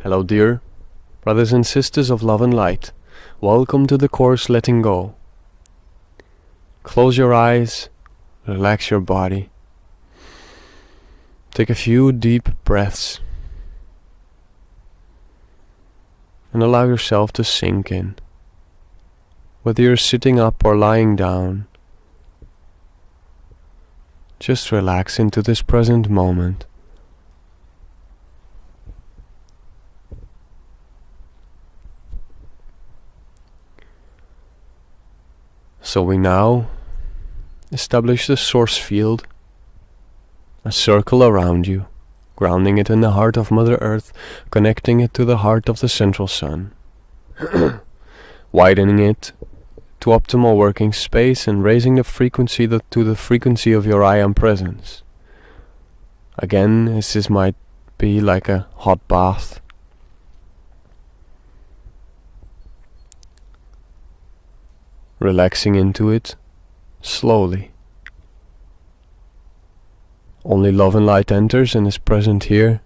Hello dear brothers and sisters of love and light. Welcome to the course Letting Go. Close your eyes, relax your body. Take a few deep breaths and allow yourself to sink in. Whether you're sitting up or lying down, just relax into this present moment. So we now establish the source field, a circle around you, grounding it in the heart of Mother Earth, connecting it to the heart of the central sun, widening it to optimal working space and raising the frequency to the frequency of your I Am presence. Again, this might be like a hot bath. Relaxing into it slowly. Only love and light enters and is present here.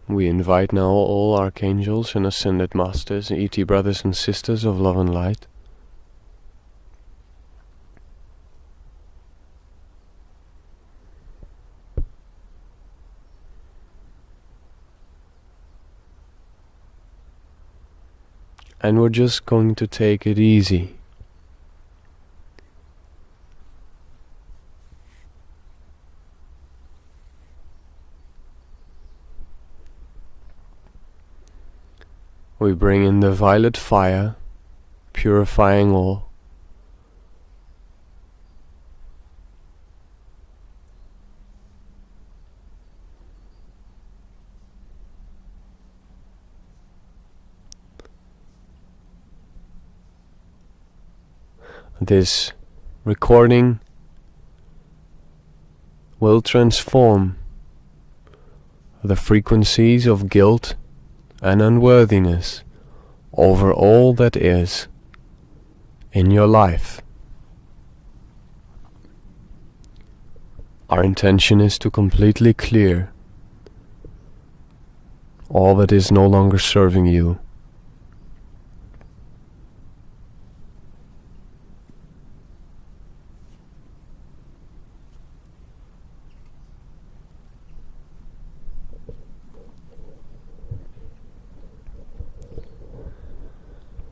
We invite now all archangels and ascended masters, ET brothers and sisters of love and light, and we're just going to take it easy. We bring in the violet fire, purifying all. This recording will transform the frequencies of guilt and unworthiness over all that is in your life. Our intention is to completely clear all that is no longer serving you.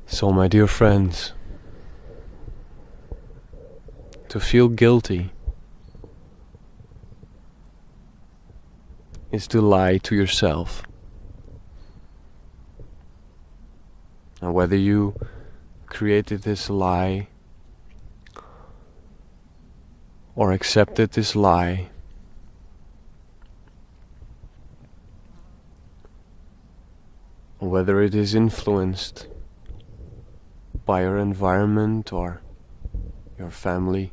So, my dear friends, to feel guilty is to lie to yourself. And whether you created this lie or accepted this lie, whether it is influenced by your environment or your family,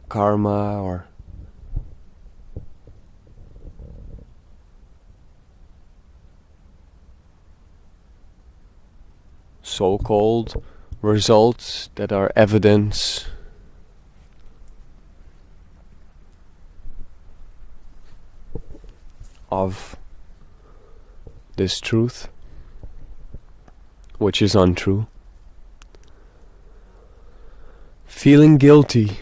karma, or so-called results that are evidence of this truth, which is untrue. Feeling guilty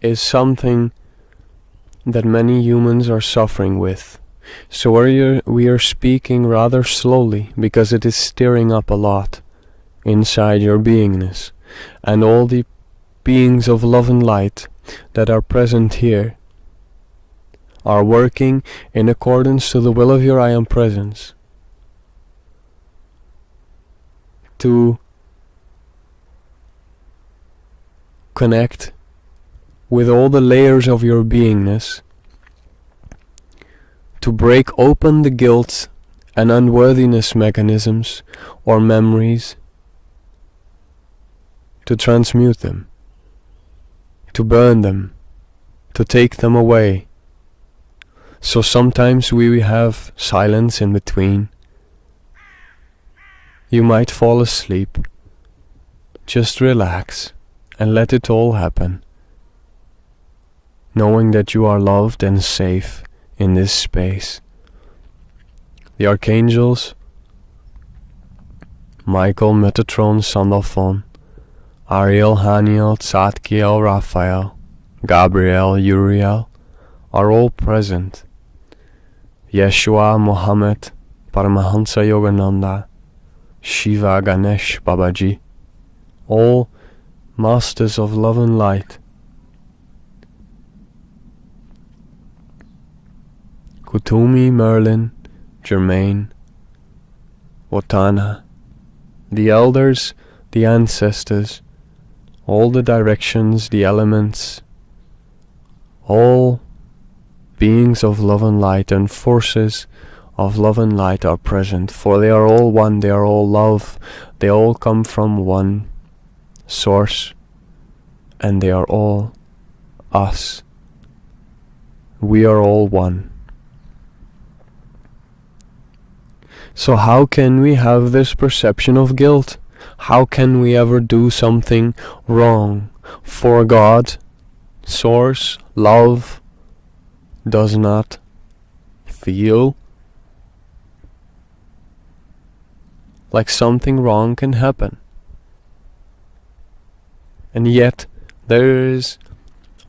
is something that many humans are suffering with. So we are speaking rather slowly because it is stirring up a lot inside your beingness, and all the beings of love and light that are present here are working in accordance to the will of your I Am Presence, to connect with all the layers of your beingness, to break open the guilt and unworthiness mechanisms or memories, to transmute them, to burn them, to take them away. So sometimes we have silence in between. You might fall asleep. Just relax and let it all happen, knowing that you are loved and safe in this space. The archangels, Michael, Metatron, Sandalphon, Ariel, Haniel, Tzadkiel, Raphael, Gabriel, Uriel, are all present. Yeshua, Mohammed, Paramahansa Yogananda, Shiva, Ganesh, Babaji, all masters of love and light. Kutumi, Merlin, Germain, Wotana, the elders, the ancestors, all the directions, the elements, all beings of love and light and forces of love and light are present, for they are all one, they are all love, they all come from one source, and they are all us. We are all one. So how can we have this perception of guilt? How can we ever do something wrong? For God, Source, Love, does not feel like something wrong can happen. And yet there is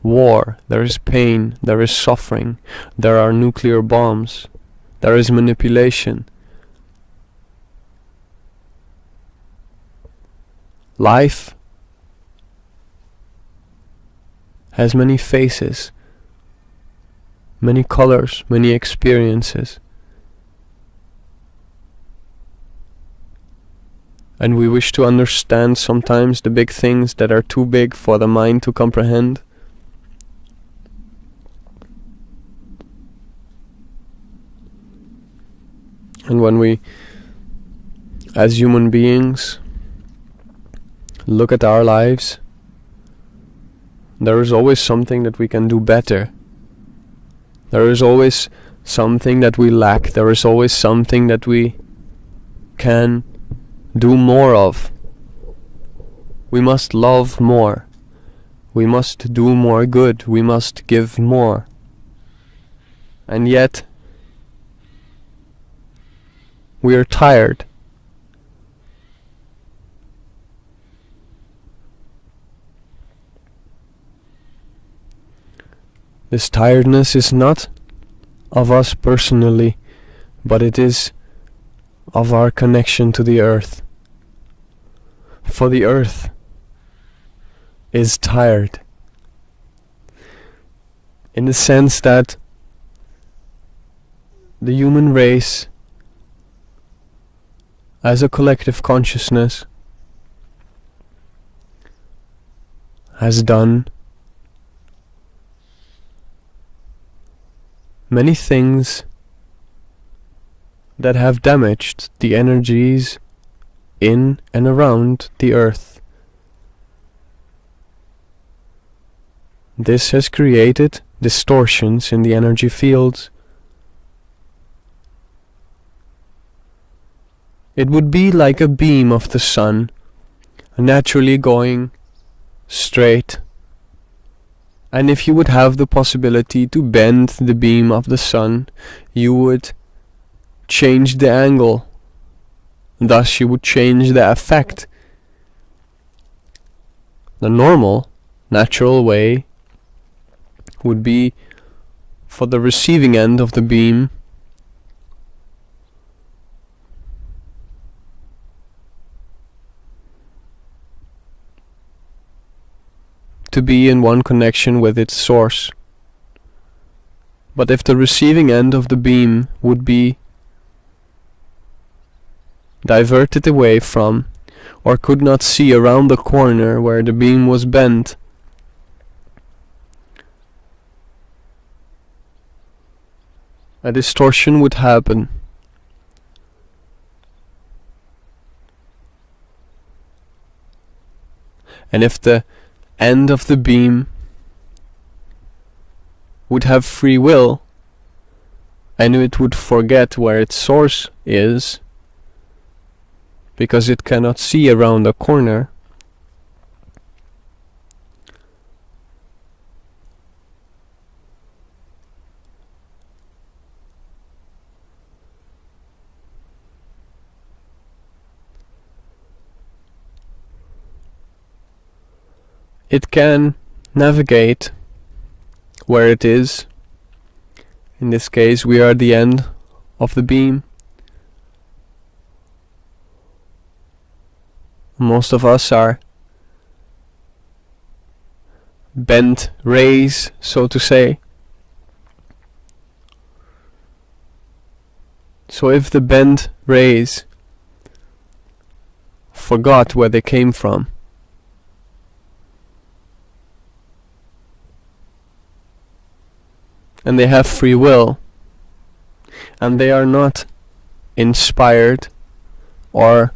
war, there is pain, there is suffering, there are nuclear bombs, there is manipulation. Life has many faces, many colors, many experiences. And we wish to understand sometimes the big things that are too big for the mind to comprehend. And when we, as human beings, look at our lives, there is always something that we can do better. There is always something that we lack. There is always something that we can do more of. We must love more. We must do more good. We must give more. And yet, we are tired. This tiredness is not of us personally, but it is of our connection to the earth. For the earth is tired, in the sense that the human race, as a collective consciousness, has done many things that have damaged the energies in and around the earth. This has created distortions in the energy fields. It would be like a beam of the sun, naturally going straight. And if you would have the possibility to bend the beam of the sun, you would change the angle. Thus you would change the effect. The normal, natural way would be for the receiving end of the beam to be in one connection with its source. But if the receiving end of the beam would be diverted away from, or could not see around the corner where the beam was bent, a distortion would happen. And if the end of the beam would have free will, and it would forget where its source is, because it cannot see around the corner, it can navigate where it is. In this case, we are at the end of the beam. Most of us are bent rays, so to say. So if the bent rays forgot where they came from, and they have free will, and they are not inspired or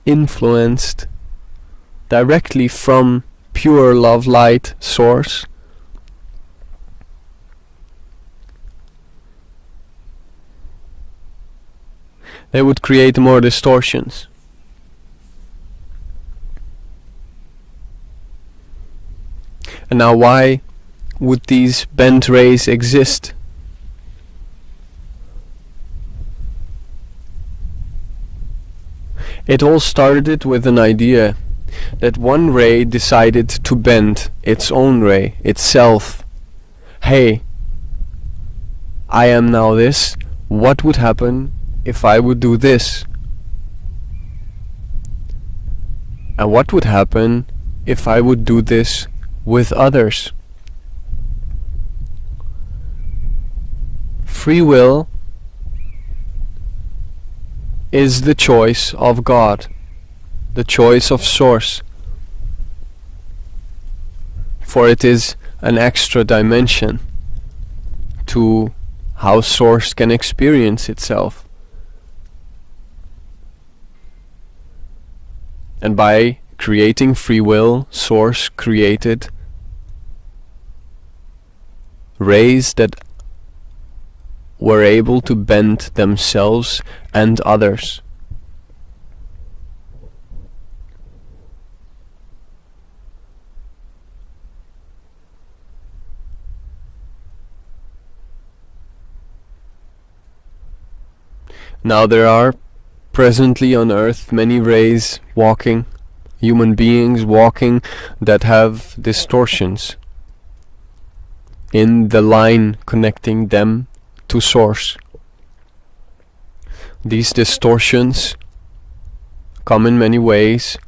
influenced directly from pure love light source, they would create more distortions. And now, why would these bent rays exist? It all started with an idea that one ray decided to bend its own ray, itself. Hey, I am now this. What would happen if I would do this? And what would happen if I would do this with others? Free will is the choice of God, the choice of Source, for it is an extra dimension to how Source can experience itself. And by creating free will, Source created rays that were able to bend themselves and others. Now there are presently on earth many rays walking, human beings walking, that have distortions in the line connecting them to Source. These distortions come in many ways,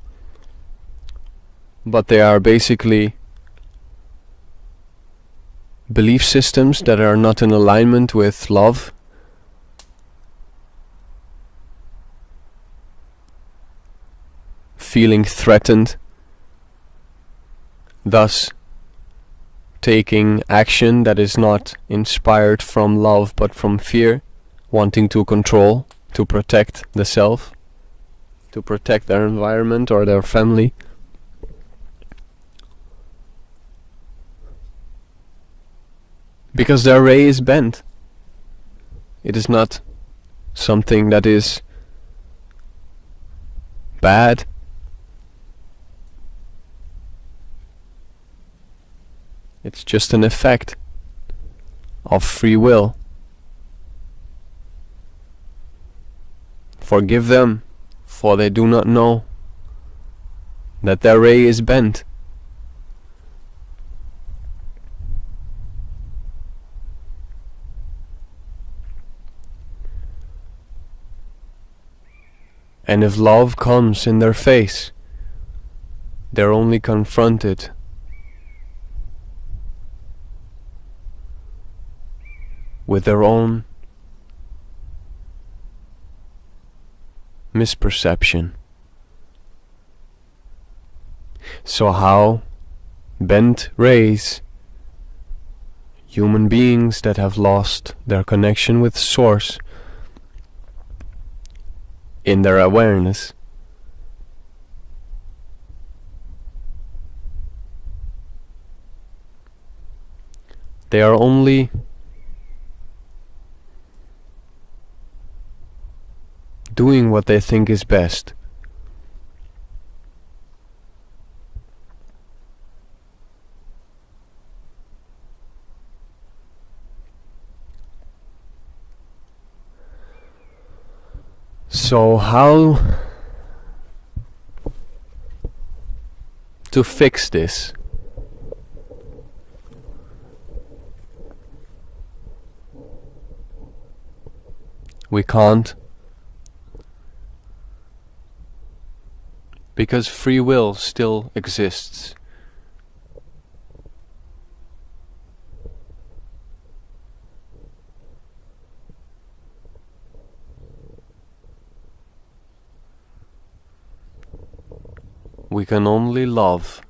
but they are basically belief systems that are not in alignment with love, feeling threatened, thus taking action that is not inspired from love but from fear, wanting to control, to protect the self, to protect their environment or their family. Because their ray is bent. It is not something that is bad. It's just an effect of free will. Forgive them, for they do not know that their ray is bent. And if love comes in their face, they're only confronted with their own misperception. So how bent rays, human beings that have lost their connection with Source in their awareness, they are only doing what they think is best. So how to fix this? We can't, because free will still exists. We can only love.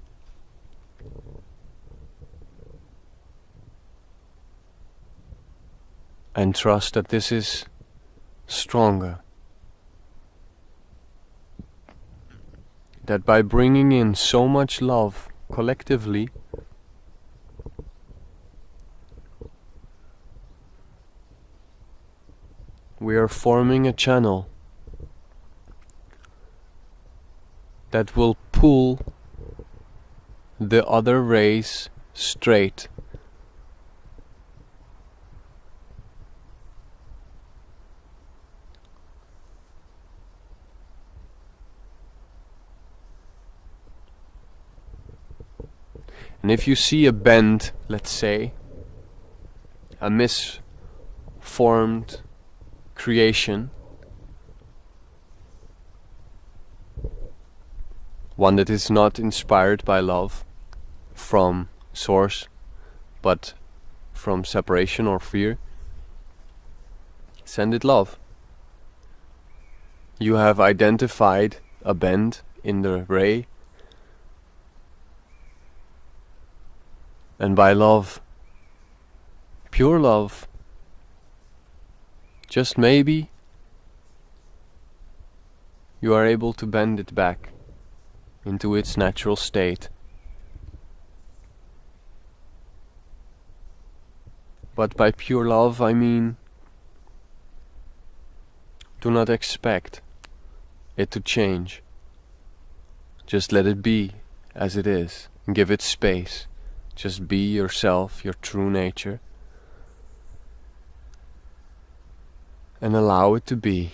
And trust that this is stronger. That by bringing in so much love collectively, we are forming a channel that will pull the other rays straight. And if you see a bend, let's say, a misformed creation, one that is not inspired by love from Source, but from separation or fear, send it love. You have identified a bend in the ray, and by love, pure love, just maybe you are able to bend it back into its natural state. But by pure love, I mean, do not expect it to change. Just let it be as it is. Give it space. Just be yourself, your true nature, and allow it to be.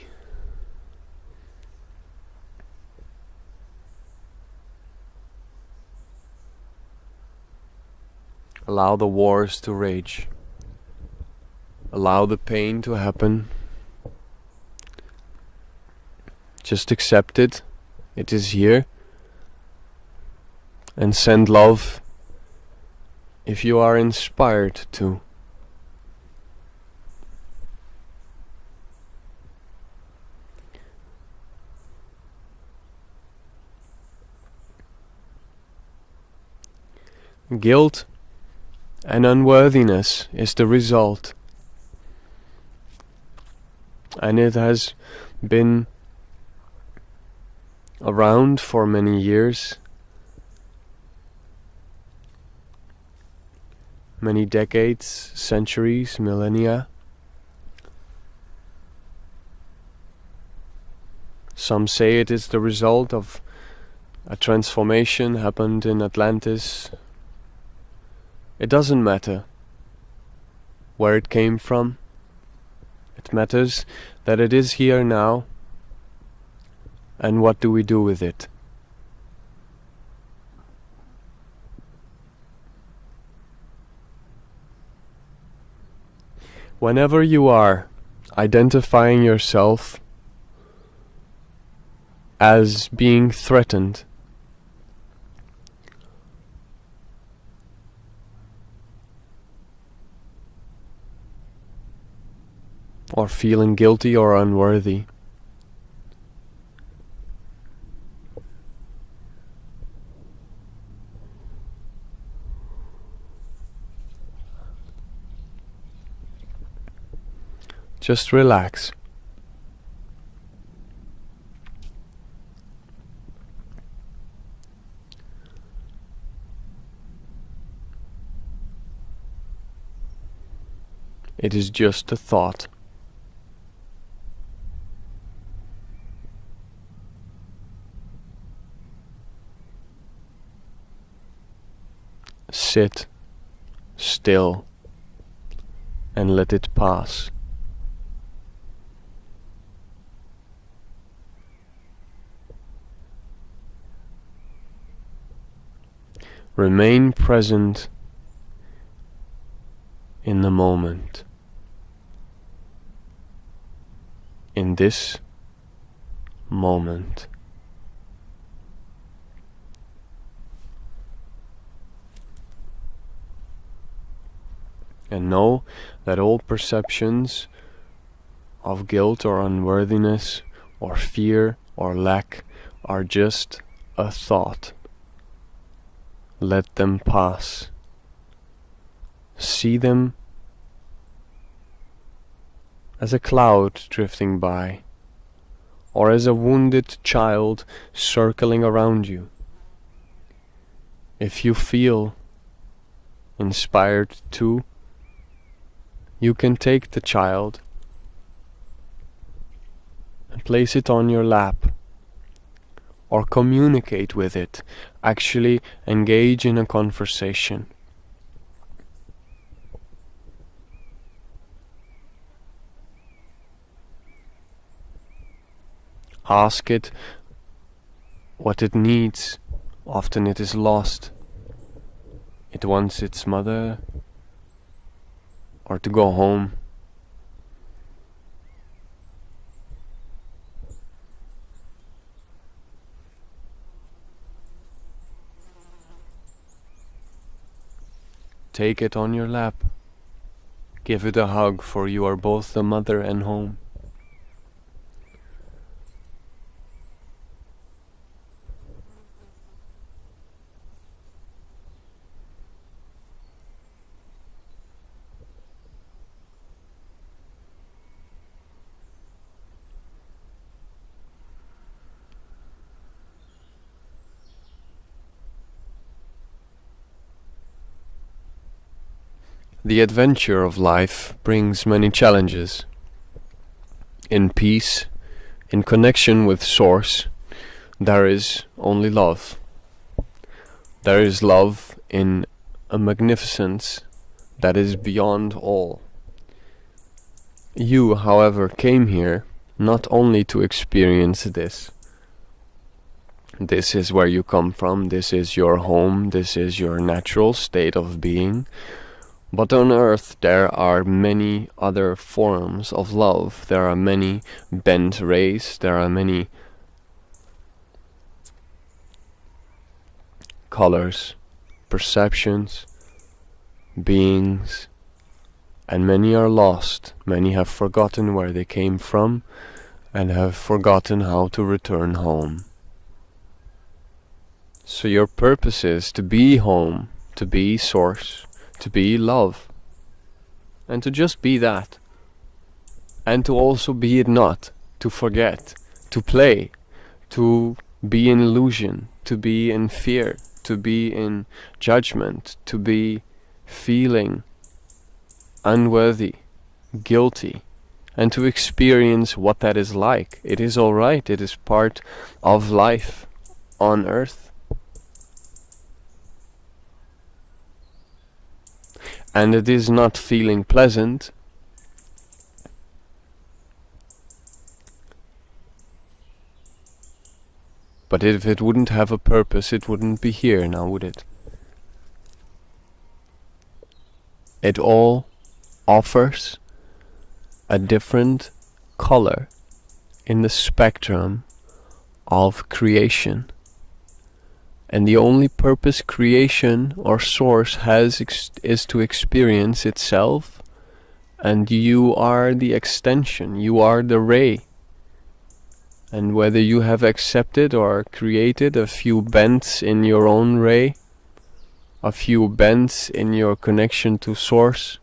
Allow the wars to rage. Allow the pain to happen. Just accept it. It is here. And send love if you are inspired to. Guilt and unworthiness is the result. And it has been around for many years, many decades, centuries, millennia. Some say it is the result of a transformation happened in Atlantis. It doesn't matter where it came from. It matters that it is here now, and what do we do with it? Whenever you are identifying yourself as being threatened, or feeling guilty or unworthy. Just relax. It is just a thought. Sit still and let it pass. Remain present in the moment, in this moment. And know that all perceptions of guilt or unworthiness or fear or lack are just a thought. Let them pass. See them as a cloud drifting by, or as a wounded child circling around you. If you feel inspired to, you can take the child and place it on your lap, or communicate with it, actually engage in a conversation. Ask it what it needs. Often it is lost. It wants its mother, or to go home. Take it on your lap. Give it a hug, for you are both the mother and home. The adventure of life brings many challenges. In peace, in connection with Source, there is only love. There is love in a magnificence that is beyond all. You, however, came here not only to experience this. This is where you come from, this is your home, this is your natural state of being. But on earth there are many other forms of love. There are many bent rays, there are many colors, perceptions, beings, and many are lost. Many have forgotten where they came from and have forgotten how to return home. So your purpose is to be home, to be Source, to be love, and to just be that, and to also be it not, to forget, to play, to be in illusion, to be in fear, to be in judgment, to be feeling unworthy, guilty, and to experience what that is like. It is alright, it is part of life on earth. And it is not feeling pleasant, but if it wouldn't have a purpose, it wouldn't be here now, would it? It all offers a different color in the spectrum of creation. And the only purpose creation or Source has is to experience itself And you are the extension, you are the ray. And whether you have accepted or created a few bends in your own ray, a few bends in your connection to Source,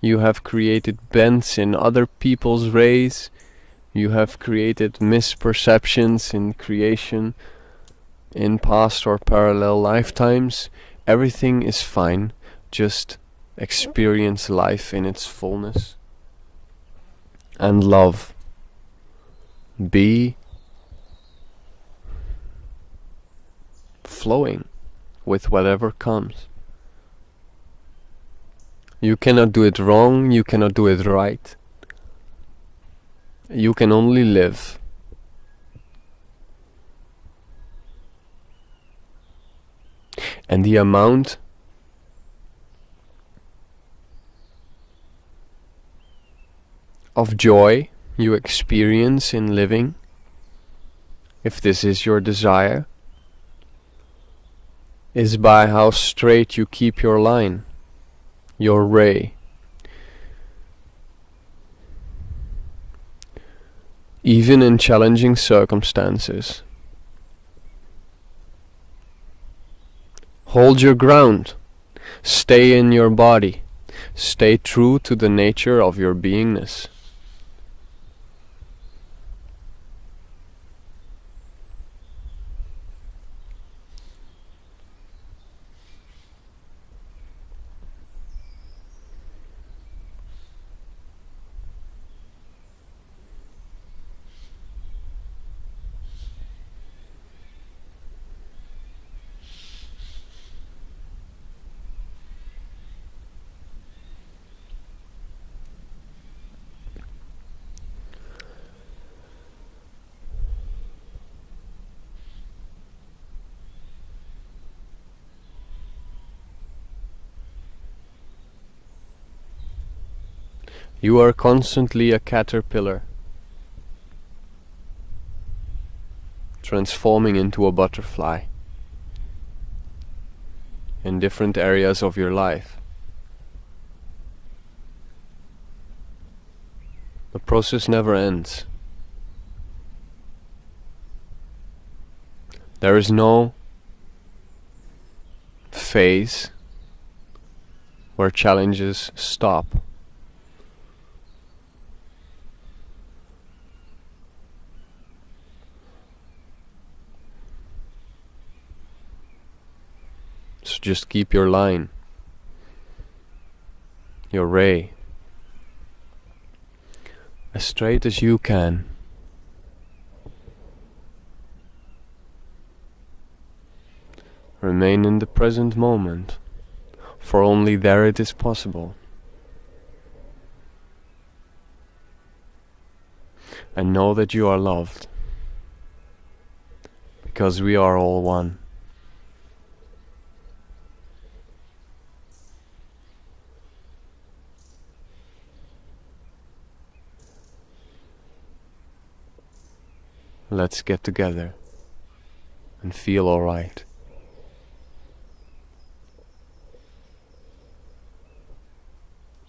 you have created bends in other people's rays, you have created misperceptions in creation, in past or parallel lifetimes. Everything is fine, just experience life in its fullness. And love. Be flowing with whatever comes. You cannot do it wrong, you cannot do it right. You can only live. And the amount of joy you experience in living, if this is your desire, is by how straight you keep your line, your ray. Even in challenging circumstances. Hold your ground. Stay in your body. Stay true to the nature of your beingness. You are constantly a caterpillar, transforming into a butterfly in different areas of your life. The process never ends. There is no phase where challenges stop. So just keep your line, your ray, as straight as you can. Remain in the present moment, for only there it is possible. And know that you are loved, because we are all one. Let's get together and feel alright.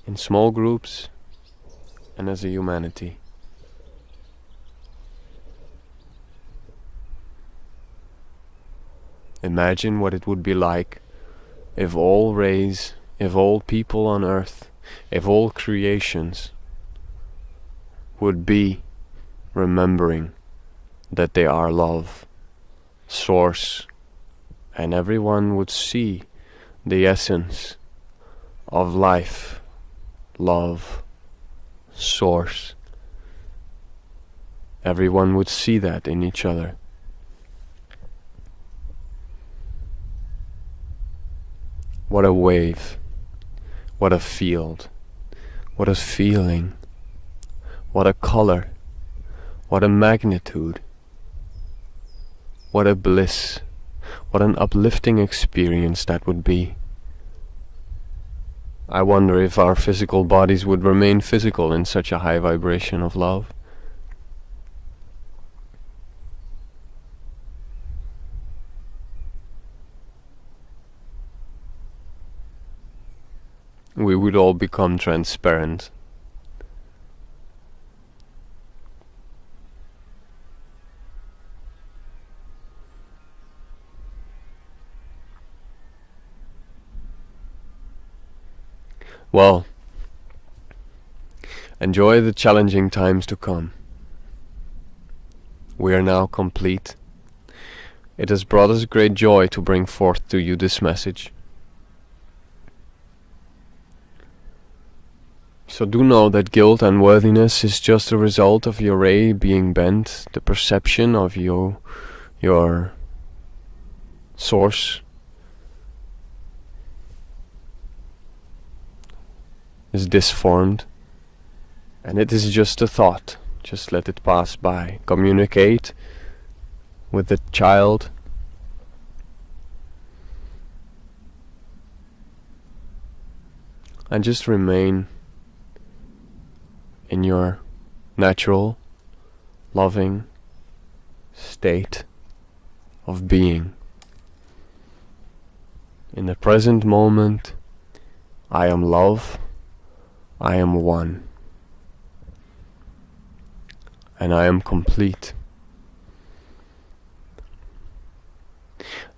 In small groups and as a humanity. Imagine what it would be like if all rays, if all people on earth, if all creations would be remembering that they are love, source, and everyone would see the essence of life, love, source. Everyone would see that in each other. What a wave, what a field, what a feeling, what a color, what a magnitude. What a bliss, what an uplifting experience that would be. I wonder if our physical bodies would remain physical in such a high vibration of love. We would all become transparent Well, enjoy the challenging times to come. We are now complete. It has brought us great joy to bring forth to you this message. So do know that guilt and worthiness is just a result of your ray being bent, the perception of your source is disformed, and it is just a thought. Just let it pass by. Communicate with the child. And just remain in your natural, loving state of being. In the present moment, I am love, I am one, and I am complete.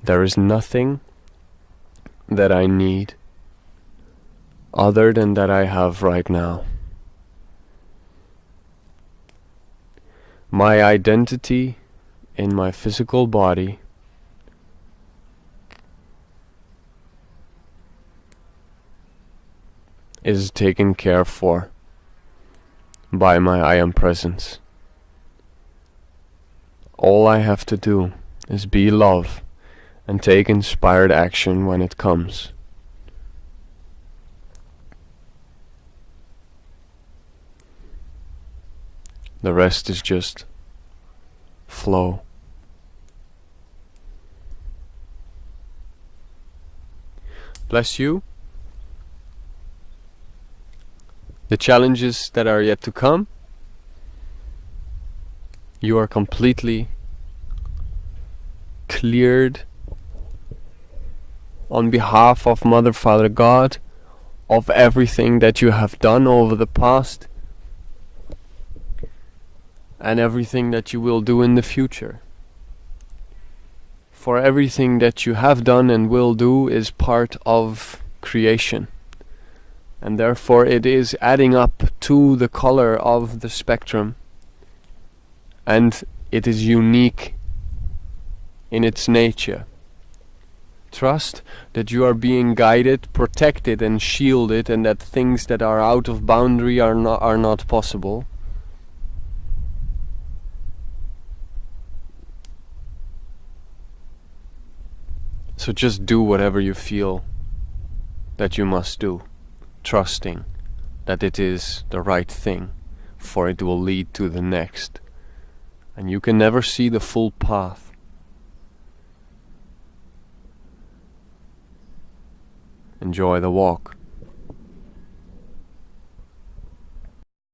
There is nothing that I need other than that I have right now. My identity in my physical body is taken care for by my I am presence. All I have to do is be love and take inspired action when it comes. The rest is just flow. Bless you. The challenges that are yet to come, you are completely cleared on behalf of Mother, Father, God of everything that you have done over the past and everything that you will do in the future. For everything that you have done and will do is part of creation, and therefore it is adding up to the color of the spectrum, and it is unique in its nature. Trust that you are being guided, protected and shielded, and that things that are out of boundary are not possible. So just do whatever you feel that you must do, trusting that it is the right thing, for it will lead to the next. And you can never see the full path. Enjoy the walk.